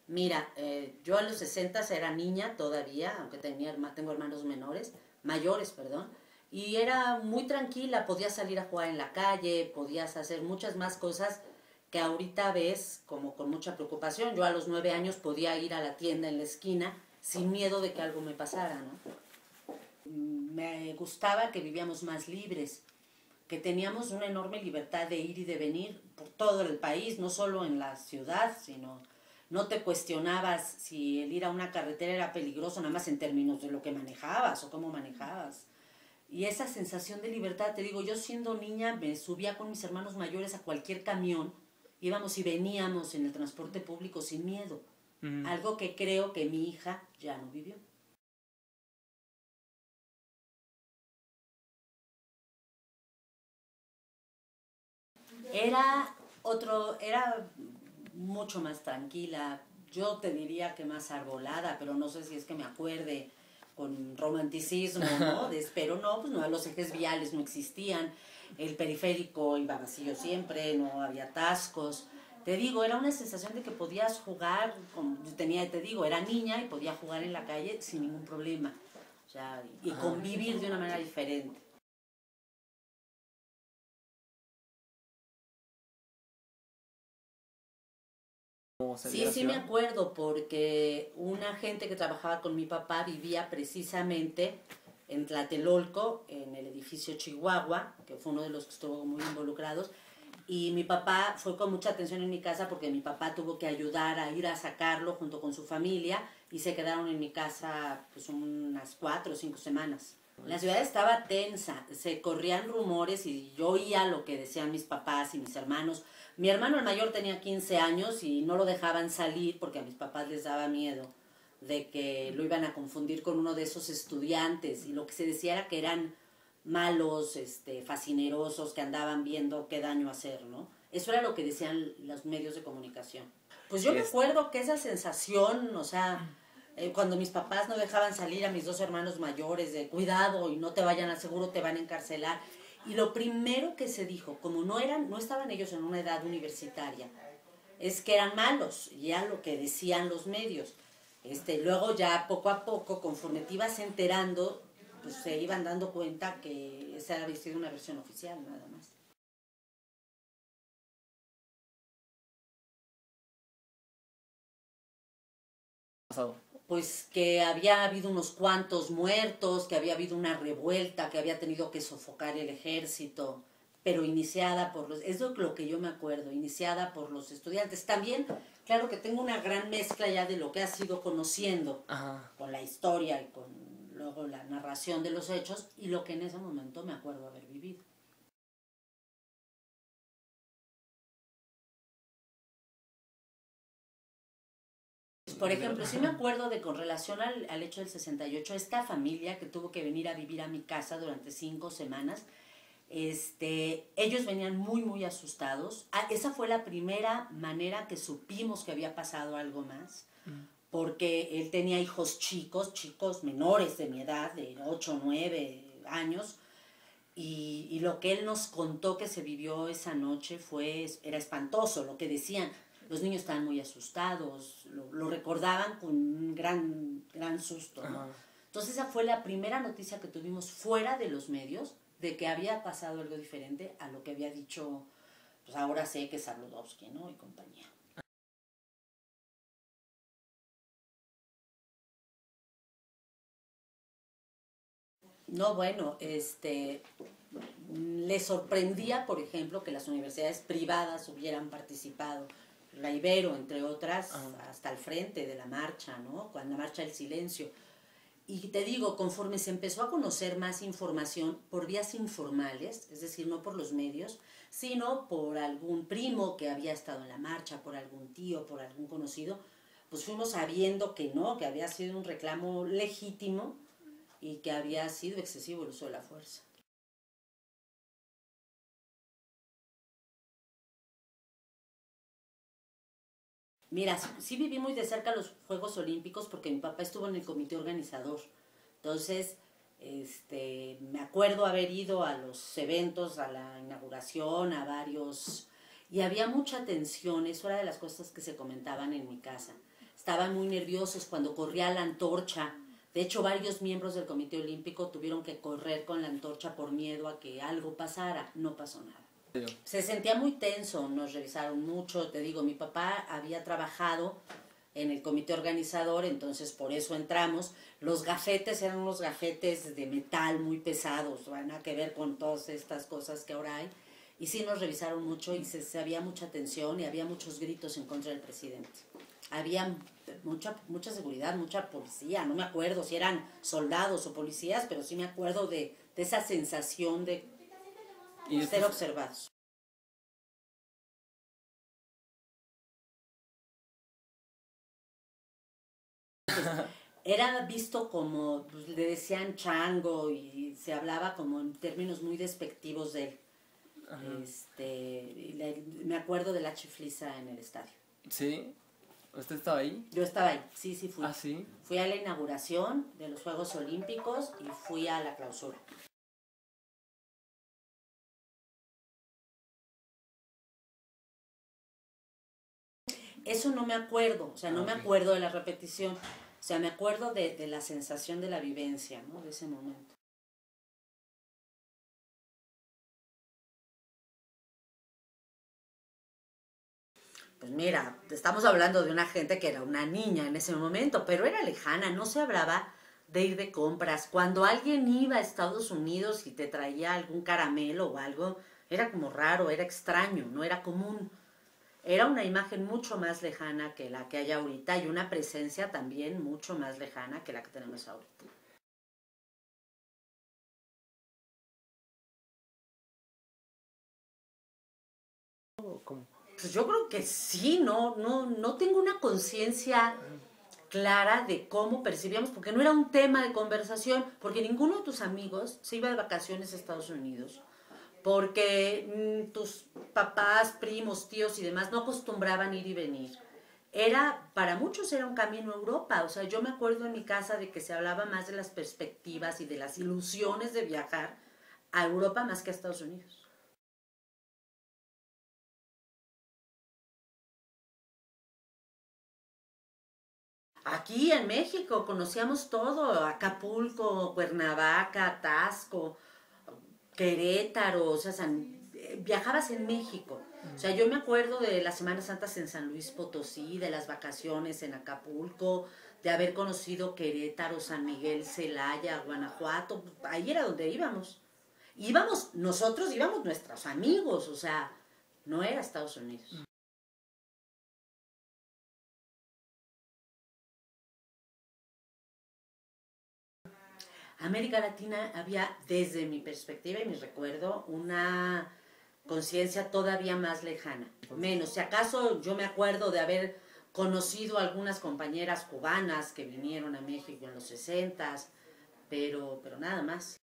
Mira, yo a los 60 era niña todavía, aunque tengo hermanos mayores, perdón, y era muy tranquila, podías salir a jugar en la calle, podías hacer muchas más cosas que ahorita ves como con mucha preocupación. Yo a los 9 años podía ir a la tienda en la esquina sin miedo de que algo me pasara, ¿no? Me gustaba que vivíamos más libres, que teníamos una enorme libertad de ir y de venir por todo el país, no solo en la ciudad, sino no te cuestionabas si el ir a una carretera era peligroso, nada más en términos de lo que manejabas o cómo manejabas. Y esa sensación de libertad, te digo, yo siendo niña me subía con mis hermanos mayores a cualquier camión, íbamos y veníamos en el transporte público sin miedo, algo que creo que mi hija ya no vivió. Era mucho más tranquila, yo te diría que más arbolada, pero no sé si es que me acuerde con romanticismo, ¿no? Pero no, pues no, los ejes viales no existían, el periférico iba vacío siempre, no había atascos. Te digo, era una sensación de que podías jugar, te digo, era niña y podía jugar en la calle sin ningún problema, o sea, y convivir de una manera diferente. ¿Cómo se veía Sí, la sí me ciudad? acuerdo, porque una gente que trabajaba con mi papá vivía precisamente en Tlatelolco, en el edificio Chihuahua, que fue uno de los que estuvo muy involucrados, y mi papá fue con mucha atención en mi casa porque mi papá tuvo que ayudar a ir a sacarlo junto con su familia y se quedaron en mi casa pues unas 4 o 5 semanas. La ciudad estaba tensa, se corrían rumores y yo oía lo que decían mis papás y mis hermanos. Mi hermano el mayor tenía 15 años y no lo dejaban salir porque a mis papás les daba miedo de que lo iban a confundir con uno de esos estudiantes, y lo que se decía era que eran malos, fascinerosos, que andaban viendo qué daño hacer, ¿no? Eso era lo que decían los medios de comunicación. Pues yo me Es, acuerdo que esa sensación, o sea, cuando mis papás no dejaban salir a mis dos hermanos mayores, de cuidado y no te vayan, al seguro te van a encarcelar. Y lo primero que se dijo, como no estaban ellos en una edad universitaria, es que eran malos, ya lo que decían los medios. Luego ya poco a poco, conforme te ibas enterando, pues se iban dando cuenta que esa había sido una versión oficial, nada más. pasado. Pues que había habido unos cuantos muertos, que había habido una revuelta, que había tenido que sofocar el ejército, pero iniciada por eso es lo que yo me acuerdo, iniciada por los estudiantes. También, claro que tengo una gran mezcla ya de lo que ha sido conociendo, Ajá. con la historia y con luego la narración de los hechos, y lo que en ese momento me acuerdo haber vivido. Por ejemplo, sí me acuerdo de con relación al hecho del 68, esta familia que tuvo que venir a vivir a mi casa durante 5 semanas, ellos venían muy, muy asustados. Esa fue la primera manera que supimos que había pasado algo más, porque él tenía hijos chicos menores de mi edad, de 8 9 años, y lo que él nos contó que se vivió esa noche era espantoso. Lo que decían, los niños estaban muy asustados, lo recordaban con un gran susto, ¿no? Ajá. Entonces esa fue la primera noticia que tuvimos fuera de los medios de que había pasado algo diferente a lo que había dicho, pues ahora sé que es Sabludowski, ¿no? Y compañía. No, bueno, le sorprendía, por ejemplo, que las universidades privadas hubieran participado, la Ibero, entre otras, Ajá. hasta el frente de la marcha, ¿no? Cuando la marcha del silencio. Y te digo, conforme se empezó a conocer más información por vías informales, es decir, no por los medios, sino por algún primo que había estado en la marcha, por algún tío, por algún conocido, pues fuimos sabiendo que no, que había sido un reclamo legítimo y que había sido excesivo el uso de la fuerza. Mira, sí viví muy de cerca los Juegos Olímpicos porque mi papá estuvo en el comité organizador. Entonces, me acuerdo haber ido a los eventos, a la inauguración, a varios, y había mucha tensión. Eso era de las cosas que se comentaban en mi casa. estaban muy nerviosos cuando corría la antorcha. De hecho, varios miembros del Comité Olímpico tuvieron que correr con la antorcha por miedo a que algo pasara. No pasó nada. Se sentía muy tenso, nos revisaron mucho. Te digo, mi papá había trabajado en el comité organizador, entonces por eso entramos. Los gafetes eran unos gafetes de metal muy pesados, van a que ver con todas estas cosas que ahora hay. Y sí nos revisaron mucho y había mucha tensión y había muchos gritos en contra del presidente. Había mucha seguridad, mucha policía, no me acuerdo si eran soldados o policías, pero sí me acuerdo de esa sensación de ser observados. Era visto como, pues, le decían chango y se hablaba como en términos muy despectivos de él. Me acuerdo de la chifliza en el estadio. ¿Sí? ¿Usted estaba ahí? Yo estaba ahí, sí fui. ¿Ah, sí? Fui a la inauguración de los Juegos Olímpicos y fui a la clausura. Eso no me acuerdo, o sea, no me acuerdo de la repetición. O sea, me acuerdo de la sensación de la vivencia, ¿no? De ese momento. Pues mira, estamos hablando de una gente que era una niña en ese momento, pero era lejana, no se hablaba de ir de compras. Cuando alguien iba a Estados Unidos y te traía algún caramelo o algo, era como raro, era extraño, no era común. Era una imagen mucho más lejana que la que hay ahorita y una presencia también mucho más lejana que la que tenemos ahorita. ¿Cómo? Pues yo creo que sí, no tengo una conciencia clara de cómo percibíamos, porque no era un tema de conversación, porque ninguno de tus amigos se iba de vacaciones a Estados Unidos, porque tus papás, primos, tíos y demás no acostumbraban ir y venir. Para muchos era un camino a Europa, o sea, yo me acuerdo en mi casa de que se hablaba más de las perspectivas y de las ilusiones de viajar a Europa más que a Estados Unidos. Aquí en México conocíamos todo, Acapulco, Cuernavaca, Taxco, Querétaro, o sea, viajabas en México. O sea, yo me acuerdo de las Semanas Santas en San Luis Potosí, de las vacaciones en Acapulco, de haber conocido Querétaro, San Miguel, Celaya, Guanajuato, ahí era donde íbamos. Nosotros íbamos nuestros amigos, o sea, no era Estados Unidos. América Latina había, desde mi perspectiva y mi recuerdo, una conciencia todavía más lejana. Menos, si acaso yo me acuerdo de haber conocido algunas compañeras cubanas que vinieron a México en los 60s, pero nada más.